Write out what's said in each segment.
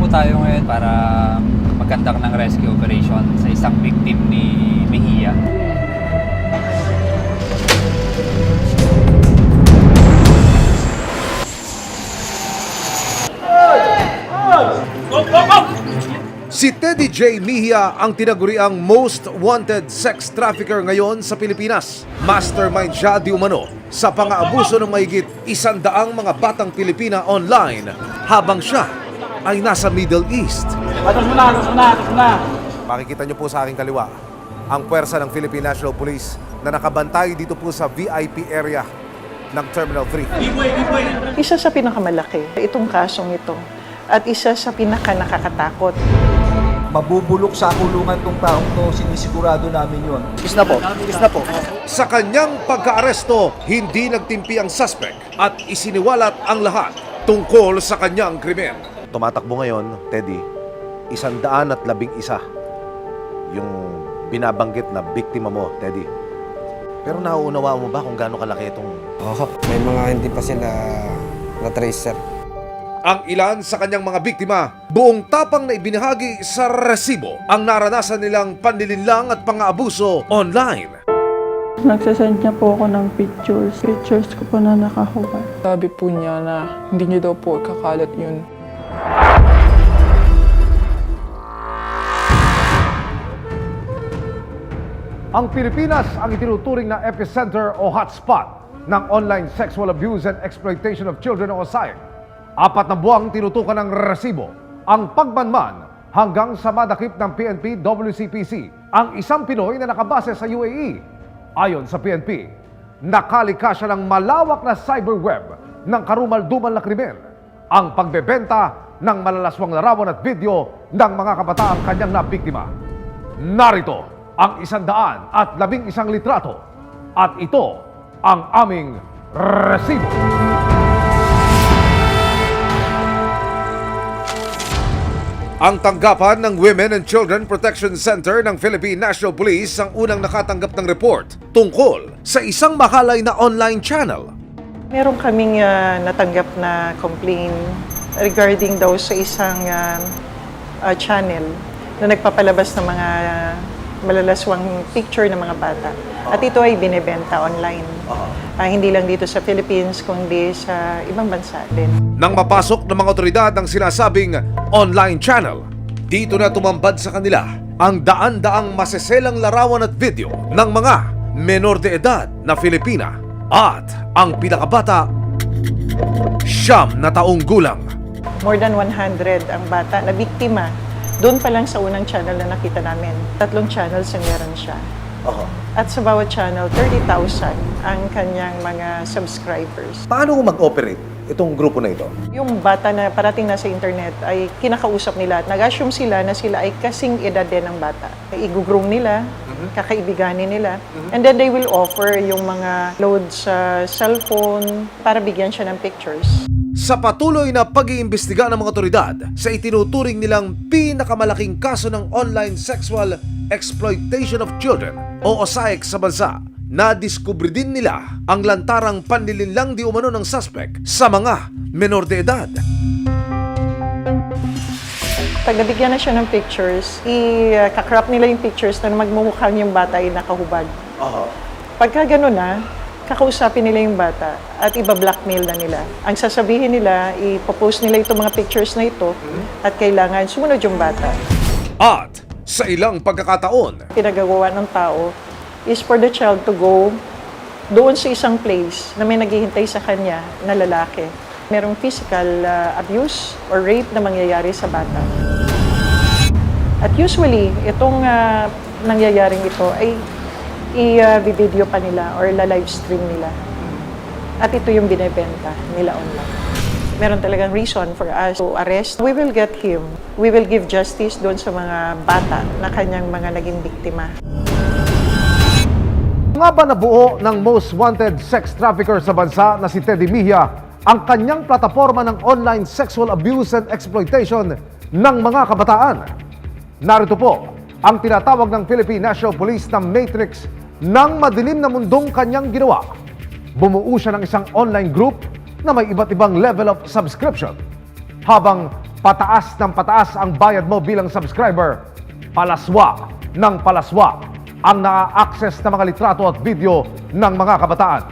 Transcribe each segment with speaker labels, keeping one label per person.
Speaker 1: po tayo ngayon para mag-conduct ng rescue operation sa isang victim ni Mejia.
Speaker 2: Si Teddy J. Mejia ang tinaguriang most wanted sex trafficker ngayon sa Pilipinas. Mastermind siya di umano sa pang-aabuso ng mahigit 100 mga batang Pilipina online habang siya ay nasa Middle East.
Speaker 3: Atas muna.
Speaker 2: Makikita niyo po sa aking kaliwa ang puwersa ng Philippine National Police na nakabantay dito po sa VIP area ng Terminal 3.
Speaker 4: Isa sa pinakamalaki, itong kasong ito. At isa sa pinaka-nakakatakot.
Speaker 3: Mabubulok sa kulungan tong taong to, sinisigurado namin yun.
Speaker 2: Is na po. Sa kanyang pagka-aresto, hindi nagtimpi ang suspect at isiniwalat ang lahat tungkol sa kanyang krimen. Tumatakbo ngayon, Teddy, 111 yung binabanggit na biktima mo, Teddy. Pero nauunawa mo ba kung gaano kalaki itong...
Speaker 5: May mga hindi pa sila na-trace, sir.
Speaker 2: Ang ilan sa kanyang mga biktima, buong tapang na ibinahagi sa resibo ang naranasan nilang panlilinlang at pang-aabuso online.
Speaker 6: Nagsasend niya po ako ng pictures ko po na nakahubad. Sabi po niya na hindi niya daw po kakalat yun.
Speaker 2: Ang Pilipinas ang itinuturing na epicenter o hotspot ng online sexual abuse and exploitation of children o SAIC. 4 na buwang tinutukan ng resibo ang pagmanman hanggang sa madakip ng PNP WCPC ang isang Pinoy na nakabase sa UAE. Ayon sa PNP, nakalika siya ng malawak na cyberweb ng karumal-dumal na krimen, ang pagbebenta ng malalaswang larawan at video ng mga kabataang kanyang nabiktima. Narito ang 111 litrato at ito ang aming resibo. Ang tanggapan ng Women and Children Protection Center ng Philippine National Police ang unang nakatanggap ng report tungkol sa isang makalay na online channel.
Speaker 4: Meron kaming natanggap na complaint regarding daw sa isang channel na nagpapalabas ng mga malalaswang picture ng mga bata. At ito ay binebenta online. Hindi lang dito sa Philippines, kundi sa ibang bansa din.
Speaker 2: Nang mapasok ng mga otoridad ang sinasabing online channel, dito na tumambad sa kanila ang daan-daang maseselang larawan at video ng mga menor de edad na Filipina at ang pinakabata, 9 na taong gulang.
Speaker 4: More than 100 ang bata na biktima. Doon pa lang sa unang channel na nakita namin. 3 channels ang meron siya. At sa bawat channel, 30,000 ang kanyang mga subscribers.
Speaker 2: Paano mag-operate itong grupo na ito?
Speaker 4: Yung bata na parating na sa internet ay kinakausap nila at nag-assume sila na sila ay kasing edad din ng bata. I-groom nila, kakaibiganin nila, and then they will offer yung mga load sa cellphone para bigyan siya ng pictures.
Speaker 2: Sa patuloy na pag-iimbestiga ng mga otoridad sa itinuturing nilang pinakamalaking kaso ng online sexual exploitation of children o SAIC sa bansa, nadiskubre din nila ang lantarang panlilinlang di umano ng suspect sa mga menor de edad.
Speaker 4: Pag nabigyan na siya ng pictures, i-crop nila yung pictures na magmumukhang yung bata ay nakahubad. Pagka gano'n na, kakausapin nila yung bata at iba-blackmail na nila. Ang sasabihin nila, ipopost nila itong mga pictures na ito at kailangan sumunod yung bata.
Speaker 2: At sa ilang pagkakataon,
Speaker 4: Pinagagawa ng tao is for the child to go doon sa isang place na may naghihintay sa kanya na lalaki. Merong physical abuse or rape na mangyayari sa bata. At usually, itong nangyayaring ito ay i-video pa nila or la-live stream nila. At ito yung binebenta nila online. Meron talagang reason for us to arrest. We will get him. We will give justice doon sa mga bata na kanyang mga naging biktima.
Speaker 2: nga ba nabuo ng most wanted sex trafficker sa bansa na si Teddy Mejia ang kanyang plataforma ng online sexual abuse and exploitation ng mga kabataan? Narito po ang tinatawag ng Philippine National Police na matrix ng madilim na mundong kanyang ginawa. Bumuo siya ng isang online group na may iba't ibang level of subscription. Habang pataas ng pataas ang bayad mo bilang subscriber, palaswa ng palaswa ang na-access na mga litrato at video ng mga kabataan.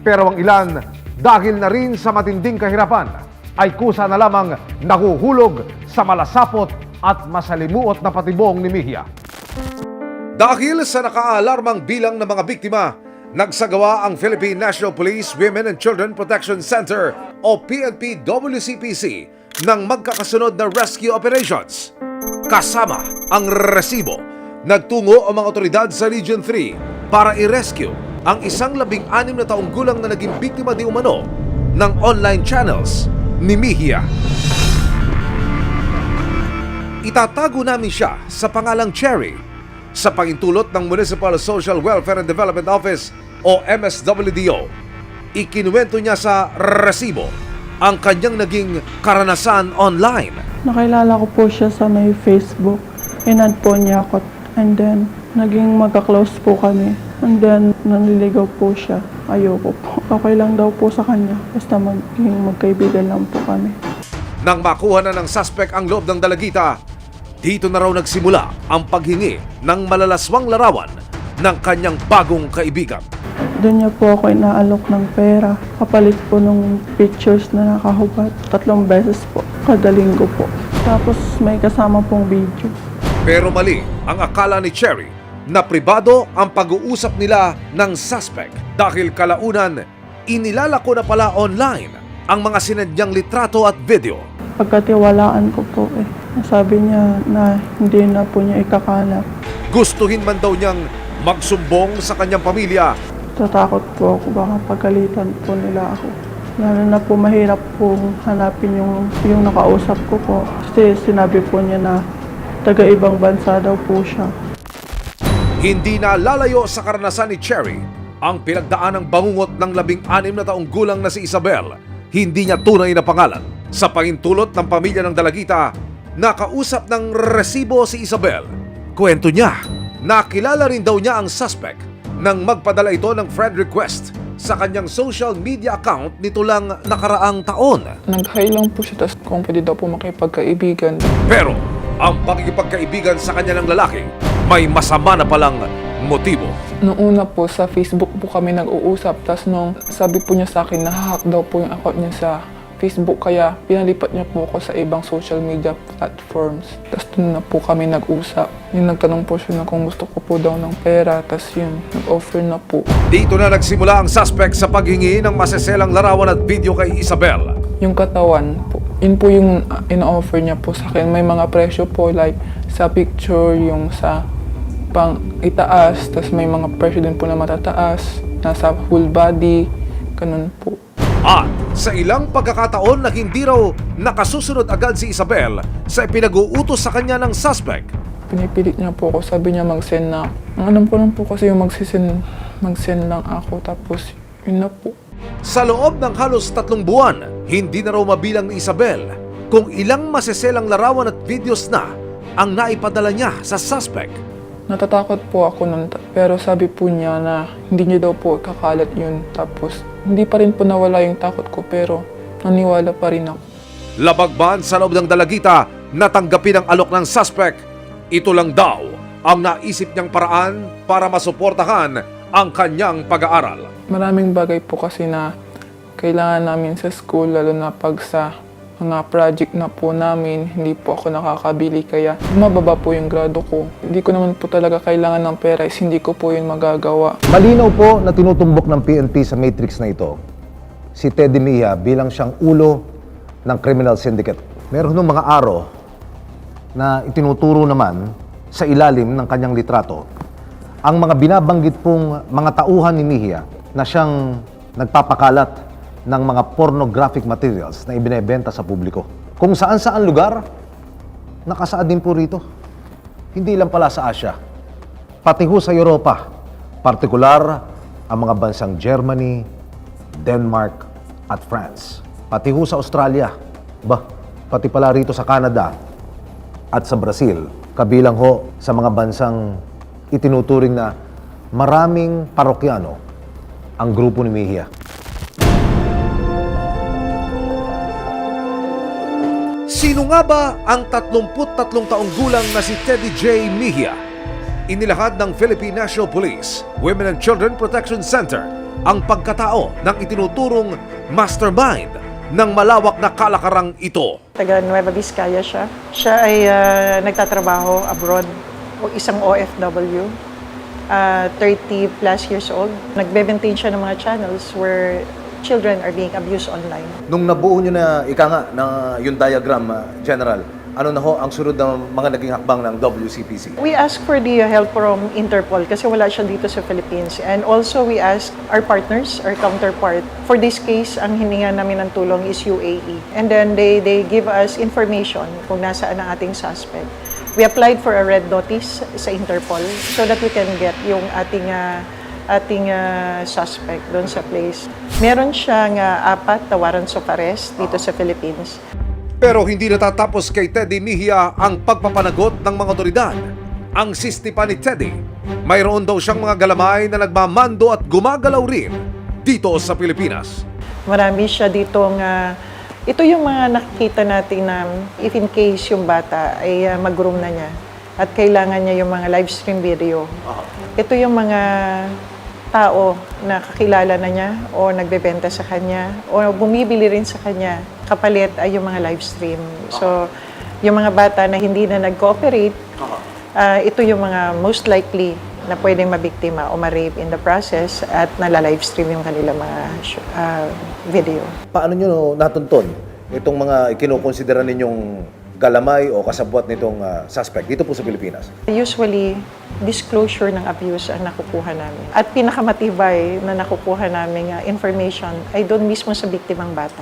Speaker 2: Pero ang ilan, dahil na rin sa matinding kahirapan, ay kusa na lamang nahuhulog sa malasapot at masalimuot na patibong ni Mejia. Dahil sa nakaalarmang bilang ng mga biktima, nagsagawa ang Philippine National Police Women and Children Protection Center o PNP-WCPC ng magkakasunod na rescue operations. Kasama ang resibo, nagtungo ang mga otoridad sa Region 3 para i-rescue ang isang 16 na taong gulang na naging biktima di umano ng online channels ni Mejia. Itatago namin siya sa pangalang Cherry sa pahintulot ng Municipal Social Welfare and Development Office o MSWDO. Ikinuwento niya sa resibo ang kanyang naging karanasan online.
Speaker 6: Nakilala ko po siya sa may Facebook. Inad po niya ako. And then, naging magka-close po kami. And then, nanliligaw po siya. Ayoko po. Okay lang daw po sa kanya. Basta magkaibigan lang po kami.
Speaker 2: Nang makuha na ng suspect ang loob ng dalagita, dito na raw nagsimula ang paghingi ng malalaswang larawan ng kanyang bagong kaibigan.
Speaker 6: Doon niya po ako inaalok ng pera. Kapalit po nung pictures na nakahubad. 3 beses po. Kada linggo po. Tapos may kasama pong video.
Speaker 2: Pero mali ang akala ni Cherry na pribado ang pag-uusap nila ng suspect dahil kalaunan inilalako na pala online ang mga sinedyang litrato at video.
Speaker 6: Pagkatiwalaan ko po Sabi niya na hindi na po niya ikakalat.
Speaker 2: Gustuhin man daw niyang magsumbong sa kanyang pamilya.
Speaker 6: Tatakot po ako, baka pagalitan po nila ako. Lalo na po mahirap po hanapin yung nakausap ko po. Kasi sinabi po niya na taga-ibang bansa daw po siya.
Speaker 2: Hindi na lalayo sa karanasan ni Cherry ang pinagdaan ng bangungot ng 16 na taong gulang na si Isabel. Hindi niya tunay na pangalan. Sa pahintulot ng pamilya ng dalagita, nakausap ng resibo si Isabel. Kwento niya, nakilala rin daw niya ang suspect nang magpadala ito ng friend request sa kanyang social media account nito lang nakaraang taon.
Speaker 6: Nag-hi lang po siya, tapos kung pwede daw po makipagkaibigan.
Speaker 2: Pero ang pakikipagkaibigan sa kanya ng lalaki may masama na palang motibo.
Speaker 6: Noong una po sa Facebook po kami nag-uusap, tapos nung sabi po niya sa akin na hack daw po yung account niya sa Facebook, kaya pinalipat niya po ako sa ibang social media platforms. Tapos doon na po kami nag-usap. Yung nagtanong po siya na kung gusto ko po daw ng pera, tapos yun, nag-offer na po.
Speaker 2: Dito na nagsimula ang suspect sa paghingi ng maseselang larawan at video kay Isabel.
Speaker 6: Yung katawan po, yun po yung in-offer niya po sa akin. May mga presyo po, like sa picture, yung sa pang itaas, tapos may mga presyo din po na matataas, nasa full body, ganun po.
Speaker 2: At sa ilang pagkakataon na hindi raw nakasusunod agad si Isabel sa pinag-uutos sa kanya ng suspect.
Speaker 6: Pinipilit niya po ako, sabi niya mag-send na. Ang alam ko lang po kasi yung mag-send lang ako, tapos yun na po.
Speaker 2: Sa loob ng halos 3 buwan, hindi na raw mabilang ni Isabel kung ilang maseselang larawan at videos na ang naipadala niya sa suspect.
Speaker 6: Natatakot po ako nun, pero sabi po niya na hindi niya daw po kakalat yun. Tapos hindi pa rin po nawala yung takot ko, pero naniwala pa rin ako.
Speaker 2: Labagban sa loob ng dalagita, natanggapin ang alok ng suspect. Ito lang daw ang naisip niyang paraan para masuportahan ang kanyang pag-aaral.
Speaker 6: Maraming bagay po kasi na kailangan namin sa school, lalo na pag sa mga project na po namin, hindi po ako nakakabili, kaya mababa po yung grado ko. Hindi ko naman po talaga kailangan ng pera, hindi ko po yun magagawa.
Speaker 7: Malinaw po na tinutumbok ng PNP sa matrix na ito si Teddy Mejia bilang siyang ulo ng criminal syndicate. Meron ng mga araw na itinuturo naman sa ilalim ng kanyang litrato ang mga binabanggit pong mga tauhan ni Mejia na siyang nagpapakalat ng mga pornographic materials na ibinebenta sa publiko. Kung saan-saan lugar, nakasaad din po rito. Hindi lang pala sa Asia, pati ho sa Europa, partikular ang mga bansang Germany, Denmark at France. Pati ho sa Australia, pati pala rito sa Canada at sa Brazil, kabilang ho sa mga bansang itinuturing na maraming parokyano ang grupo ni Mejia.
Speaker 2: Sino nga ba ang 33 taong gulang na si Teddy J. Mejia? Inilahad ng Philippine National Police Women and Children Protection Center ang pagkatao ng itinuturong mastermind ng malawak na kalakarang ito.
Speaker 4: Taga Nueva Vizcaya siya. Siya ay nagtatrabaho abroad, o isang OFW, 30 plus years old. Nagbe-maintain siya ng mga channels where children are being abused online.
Speaker 7: Nung nabuo nyo na, ika nga, na yung diagram, General, ano na ho ang sunod ng mga naging hakbang ng WCPC?
Speaker 4: We ask for the help from Interpol kasi wala siya dito sa Philippines. And also we ask our partners, our counterpart. For this case, ang hininga namin ng tulong is UAE. And then they give us information kung nasaan ang ating suspect. We applied for a red notice sa Interpol so that we can get yung ating suspect doon sa place. Meron siyang 4 na warrants of arrest dito sa Philippines.
Speaker 2: Pero hindi natatapos kay Teddy Mejia ang pagpapanagot ng mga otoridad. Ang sisti pa ni Teddy, mayroon daw siyang mga galamay na nagmamando at gumagalaw rin dito sa Pilipinas.
Speaker 4: Marami siya ditong, ito yung mga nakikita natin na if in case yung bata ay mag-groom na niya at kailangan niya yung mga live stream video. Ito yung mga tao na kakilala na niya o nagbebenta sa kanya o bumibili rin sa kanya. Kapalit ay yung mga live stream. So, yung mga bata na hindi na nag-cooperate, ito yung mga most likely na pwedeng mabiktima o ma-rape in the process at nala-live stream yung kanilang mga video.
Speaker 7: Paano nyo natuntun itong mga ikinukonsidera ninyong galamay o kasabwat nitong suspect dito po sa Pilipinas?
Speaker 4: Usually, disclosure ng abuse ang nakukuha namin. At pinakamatibay na nakukuha namin information ay doon mismo sa biktimang bata.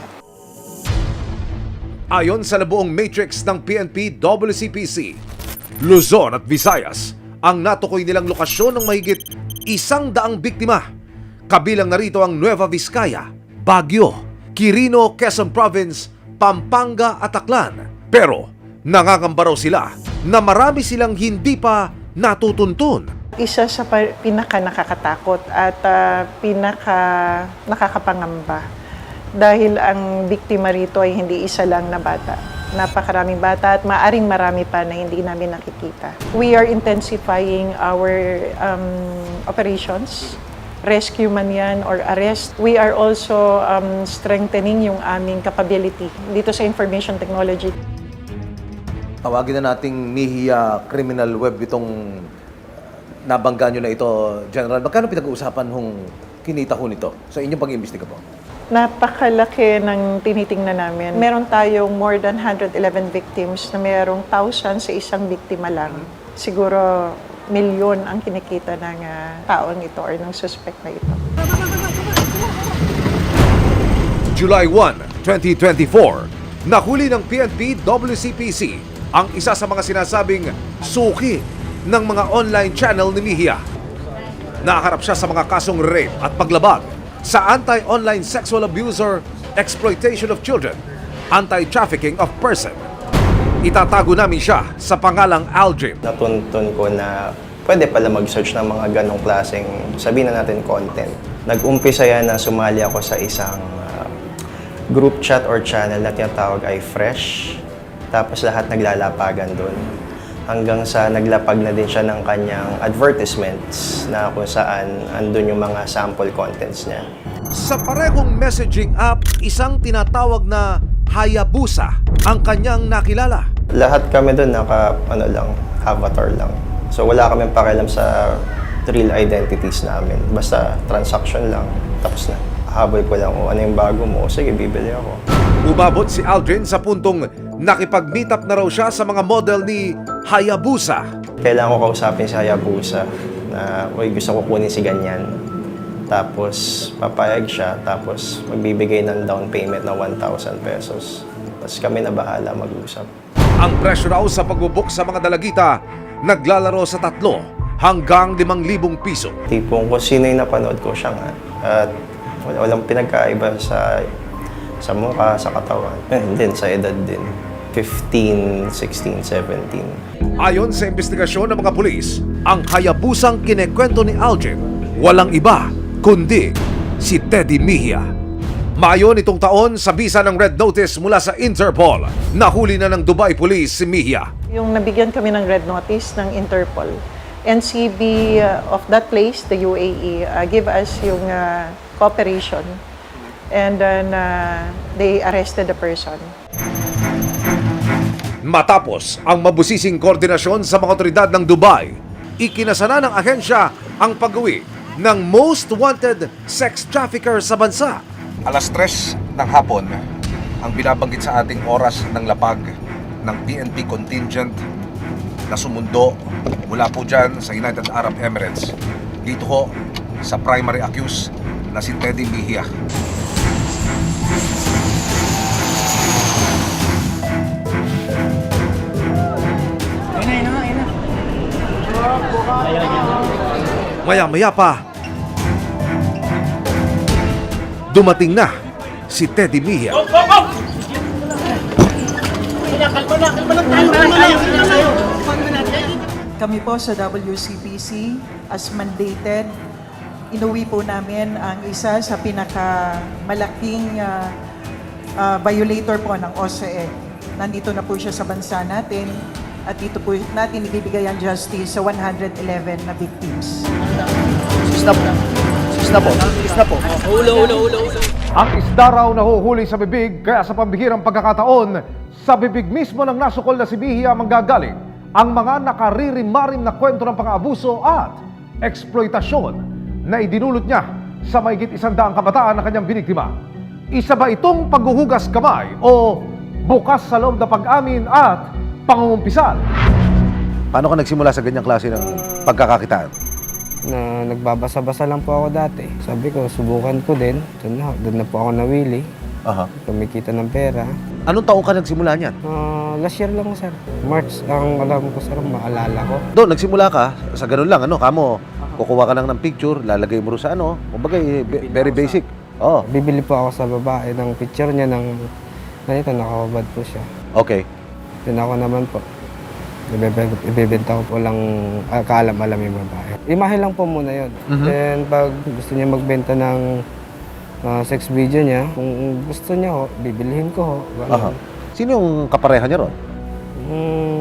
Speaker 2: Ayon sa nabuong matrix ng PNP WCPC, Luzon at Visayas ang natukoy nilang lokasyon ng mahigit 100 biktima. Kabilang narito ang Nueva Vizcaya, Baguio, Quirino, Quezon Province, Pampanga at Aklan. Pero nangangamba raw sila na marami silang hindi pa natutuntun.
Speaker 4: Isa sa pinaka nakakatakot at pinaka nakakapangamba dahil ang biktima rito ay hindi isa lang na bata. Napakaraming bata at maaring marami pa na hindi namin nakikita. We are intensifying our operations, rescue man yan or arrest. We are also strengthening yung aming capability dito sa information technology.
Speaker 7: Tawagin na nating Mejia Criminal Web itong nabangga nyo na ito, General. Magkano pinag-uusapan hong kinita ho nito sa inyong pag-iimbestiga po?
Speaker 4: Napakalaki ng tinitingnan namin. Meron tayong more than 111 victims na mayroong 1,000 sa isang biktima lang. Siguro milyon ang kinikita ng taong ito or ng suspect na ito.
Speaker 2: July 1, 2024, nahuli ng PNP WCPC ang isa sa mga sinasabing suki ng mga online channel ni Mejia. Nakaharap siya sa mga kasong rape at paglabag sa anti-online sexual abuse or exploitation of children, anti-trafficking of person. Itatago namin siya sa pangalang Aldrin.
Speaker 8: Natuntun ko na pwede pala mag-search ng mga ganong klaseng, sabihin na natin, content. Nag-umpisa yan na sumali ako sa isang group chat or channel na tinatawag ay Fresh. Tapos lahat naglalapagan doon. Hanggang sa naglapag na din siya ng kanyang advertisements na kung saan andun yung mga sample contents niya.
Speaker 2: Sa parehong messaging app, isang tinatawag na Hayabusa ang kanyang nakilala.
Speaker 8: Lahat kami doon avatar lang. So wala kaming pakialam sa real identities namin. Basta transaction lang, tapos na. Habol ko lang, ano yung bago mo? Sige, bibili ako.
Speaker 2: Umabot si Aldrin sa puntong nakipag-meet up na raw siya sa mga model ni Hayabusa.
Speaker 8: Kailangan ko kausapin si Hayabusa na, gusto ko kunin si ganyan. Tapos papayag siya, tapos magbibigay ng down payment na 1,000 pesos. Tapos kami na bahala mag-usap.
Speaker 2: Ang presyo raw sa pagbubuk sa mga dalagita naglalaro sa 3 hanggang 5,000 piso.
Speaker 8: Tipong kung sino yung napanood ko siya nga. At walang pinagkaiba sa mukha, sa katawan. Din, sa edad din. 15, 16, 17.
Speaker 2: Ayon sa investigasyon ng mga pulis, ang Hayabusang kinekwento ni Aldrin walang iba kundi si Teddy Mejia. Mayo nitong taon, sa bisa ng Red Notice mula sa Interpol, nahuli na ng Dubai Police si Mejia.
Speaker 4: Yung nabigyan kami ng red notice ng Interpol, NCB of that place, the UAE, give us yung cooperation. And then they arrested the person.
Speaker 2: Matapos ang mabusising koordinasyon sa mga otoridad ng Dubai, ikinasana ng ahensya ang pag-uwi ng most wanted sex trafficker sa bansa. Alas 3 ng hapon, ang binabanggit sa ating oras ng lapag ng PNP contingent na sumundo mula po dyan sa United Arab Emirates. Dito ho sa primary accused na si Teddy Mejia. Maya-maya pa, dumating na si Teddy Mejia.
Speaker 9: Kami po sa WCPC as mandated, inuwi po namin ang isa sa pinakamalaking violator po ng OSCE. Nandito na po siya sa bansa natin at dito po natin ibibigay ang justice sa 111 na victims.
Speaker 2: Ang isda raw nahuhuli sa bibig, kaya sa pambihirang pagkakataon, sa bibig mismo ng nasukol na si Mejia manggagaling ang mga nakaririmarim na kwento ng pang-abuso at eksploitasyon na idinulot niya sa mahigit 100 kabataan na kanyang biniktima. Isa ba itong paghuhugas kamay o bukas sa loob na pag-amin at pangungumpisal?
Speaker 7: Paano ka nagsimula sa ganyang klase ng pagkakakitaan?
Speaker 5: Na nagbabasa-basa lang po ako dati. Sabi ko, subukan ko din. Doon na po ako nawili.
Speaker 7: Aha.
Speaker 5: Kumikita ng pera.
Speaker 7: Anong taong ka nagsimula niyan?
Speaker 5: Last year lang, sir. March, ang alam ko, sir, maalala ko.
Speaker 7: Doon, nagsimula ka sa ganun lang, kamo, kukuha ka lang ng picture, lalagay mo rin sa kumbaga, very basic. Oh,
Speaker 5: Bibili po ako sa babae ng picture niya ng ganito, nakababad po siya.
Speaker 7: okay.
Speaker 5: Then ako naman po, ibebenta ko po lang kaalam-alam yung babae. Imahe lang po muna yun. Then pag gusto niya magbenta ng sex video niya, kung gusto niya ho, bibilihin ko ho.
Speaker 7: Aha. Sino yung kapareha niya ron?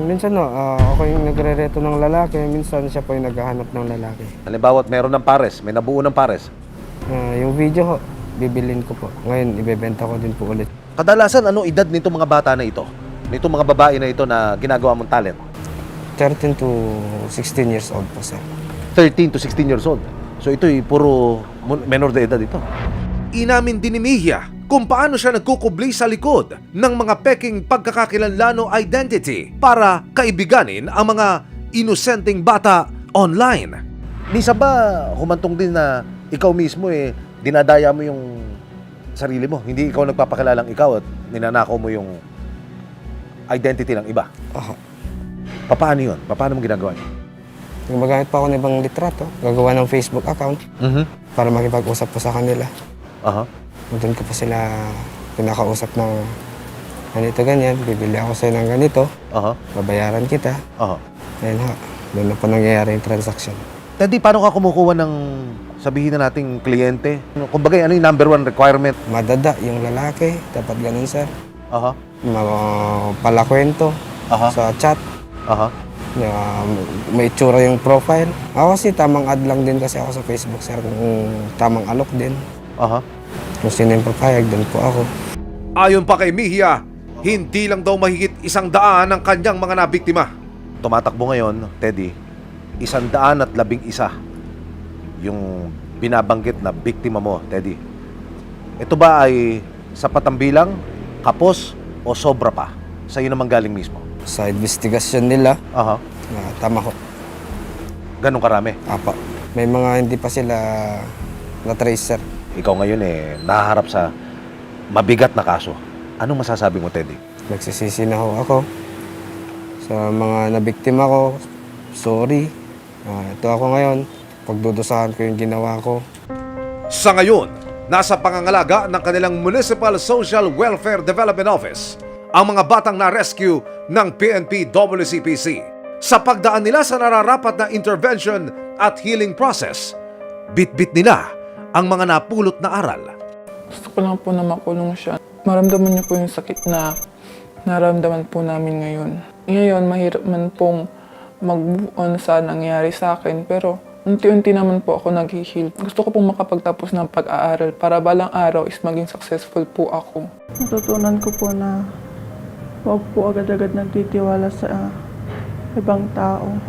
Speaker 5: Minsan ako yung nagre-reto ng lalaki, minsan siya po yung naghahanap ng lalaki.
Speaker 7: Halimbawa, meron ng pares, may nabuo ng pares.
Speaker 5: Yung video ho, bibilin ko po. Ngayon, ibebenta ko din po ulit.
Speaker 7: Kadalasan, anong edad nito mga bata na ito? Nito mga babae na ito na ginagawa mong talent?
Speaker 5: 13 to 16 years old po, sir.
Speaker 7: 13 to 16 years old. So ito'y puro menor de edad ito.
Speaker 2: Inamin din ni Mejia kung paano siya nagkukubli sa likod ng mga peking pagkakakilanlano identity para kaibiganin ang mga inosenteng bata online.
Speaker 7: Minsan ba humantong din na ikaw mismo dinadaya mo yung sarili mo? Hindi ikaw nagpapakilalang ikaw at ninanakaw mo yung identity ng iba?
Speaker 5: Aha.
Speaker 7: Paano yun? Paano mo ginagawa yun?
Speaker 5: Gumagamit pa ako ng ibang litrato, gagawa ng Facebook account para makipag-usap po sa kanila.
Speaker 7: Aha.
Speaker 5: Doon ko po sila pinakausap ng ganito, ganyan, bibili ako sa'yo ng ganito,
Speaker 7: Aha.
Speaker 5: babayaran kita.
Speaker 7: Aha.
Speaker 5: Ayun ha, doon na po nangyayari yung transaction.
Speaker 7: Teddy, paano ka kumukuha ng sabihin na nating kliyente? Kumbaga, ano yung number 1 requirement?
Speaker 5: Madada yung lalaki, dapat ganun, sir.
Speaker 7: Aha.
Speaker 5: Palakwento
Speaker 7: Aha.
Speaker 5: sa chat.
Speaker 7: Aha.
Speaker 5: May itsura yung profile. Ako kasi tamang ad lang din kasi ako sa Facebook, sir. Kung tamang alok din.
Speaker 7: Aha.
Speaker 5: Kung sino yung papayag, doon po ako.
Speaker 2: Ayon pa kay Mejia, hindi lang daw mahigit 100 ang kanyang mga nabiktima.
Speaker 7: Tumatakbo ngayon, Teddy, 111 yung binabanggit na biktima mo, Teddy. Ito ba ay sapat ang bilang, kapos, o sobra pa? Sa'yo naman galing mismo.
Speaker 5: Sa investigasyon nila,
Speaker 7: Aha.
Speaker 5: tama ko.
Speaker 7: Ganun karami.
Speaker 5: Apa. May mga hindi pa sila na-trace, sir.
Speaker 7: Ikaw ngayon nahaharap sa mabigat na kaso. Anong masasabi mo, Teddy?
Speaker 5: Nagsisisi na ho ako sa mga nabiktima ko. Sorry. Ito ako ngayon. Pagdudusahan ko yung ginawa ko.
Speaker 2: Sa ngayon, nasa pangangalaga ng kanilang Municipal Social Welfare Development Office ang mga batang na-rescue ng PNP WCPC. Sa pagdaan nila sa nararapat na intervention at healing process, bit-bit nila ang mga napulot na aral.
Speaker 6: Gusto ko lang po na makulong siya. Maramdaman niya po yung sakit na naramdaman po namin ngayon. Ngayon, mahirap man pong mag-move on sa nangyari sa akin, pero unti-unti naman po ako nag-heal. Gusto ko pong makapagtapos ng pag-aaral para balang araw is maging successful po ako.
Speaker 10: Natutunan ko po na huwag po agad-agad nagtitiwala sa ibang tao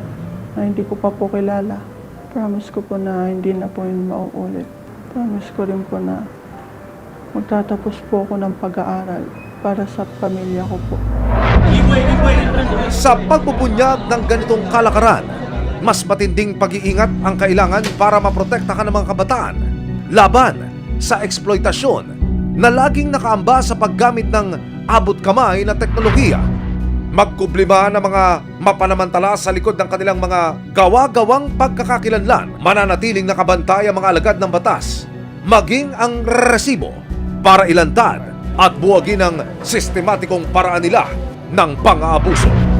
Speaker 10: na hindi ko pa po kilala. Promise ko po na hindi na po yun mauulit. Promise ko rin po na magtatapos po ako ng pag-aaral para sa pamilya ko po.
Speaker 2: Sa pagpupunyag ng ganitong kalakaran, mas matinding pag-iingat ang kailangan para maprotektahan ng mga kabataan laban sa eksploitasyon na laging nakaamba sa paggamit ng abot kamay na teknolohiya. Magkublima ng mga mapanamantala sa likod ng kanilang mga gawa-gawang pagkakakilanlan, mananatiling nakabantay ang mga alagad ng batas, maging ang resibo para ilantad at buwagin ang sistematikong paraan nila ng pang-aabuso.